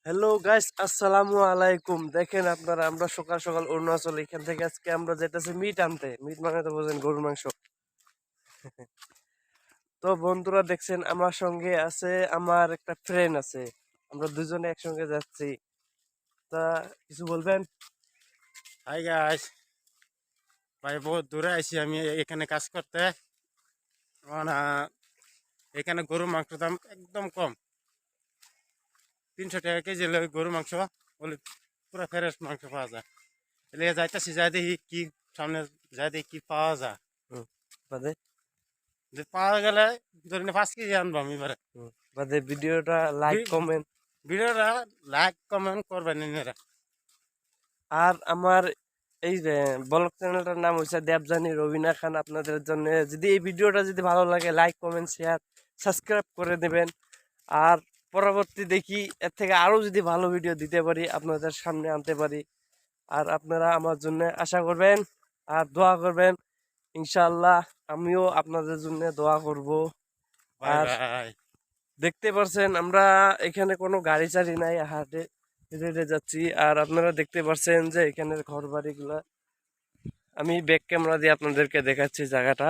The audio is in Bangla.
হ্যালো গাইস, আসসালামু আলাইকুম। দেখেন আপনারা, আমরা সকাল সকাল অরুণাচল এখান থেকে আজকে আমরা যেতেছি মিট আনতে। মিট মানে তো বোঝেন, গরুর মাংস। তো বন্ধুরা দেখছেন, আমার সঙ্গে আছে আমার একটা ফ্রেন্ড আছে। আমরা দুজনে একসঙ্গে যাচ্ছি। তা কিছু বলবেন? হাই গাইস, ভাই বহুত দূরে আইছি আমি এখানে কাজ করতে। মানে এখানে গরুর মাংসের দাম একদম কম, 300 টাকা কেজি হলে গরুর মাংস বলে পুরো ফ্রেশ মাংস পাওয়া যায়। এলে যাইতেছি, যাই দেখি কি সামনে, যাই দেখি কি পাওয়া যায়। হুম, বাদে যে পাওয়া গেলে ধরে নে 5 কেজি আনবো আমি এবারে। বাদে ভিডিওটা লাইক কমেন্ট। ভিডিওটা লাইক কমেন্ট করবেন এনারা। আর আমার এই যে ব্লগ চ্যানেলটার নাম হচ্ছে দেবজানি রবিনা খান। আপনাদের জন্য যদি এই ভিডিওটা যদি ভালো লাগে, লাইক কমেন্ট শেয়ার সাবস্ক্রাইব করে দেবেন। আর পরবর্তী দেখি এর থেকে আরো যদি ভালো ভিডিও দিতে পারি, আপনাদের সামনে আনতে পারি। আর আপনারা আমার জন্য আশা করবেন আর দোয়া করবেন। ইনশাআল্লাহ আমিও আপনাদের জন্য দোয়া করব। বাই আর বাই। দেখতে পারছেন আমরা এখানে কোনো গাড়ি চাড়ি নাই, হাটে হেঁটে হেঁটে যাচ্ছি। আর আপনারা দেখতে পারছেন যে এখানের ঘর বাড়িগুলা, আমি ব্যাক ক্যামেরা দিয়ে আপনাদেরকে দেখাচ্ছি জায়গাটা।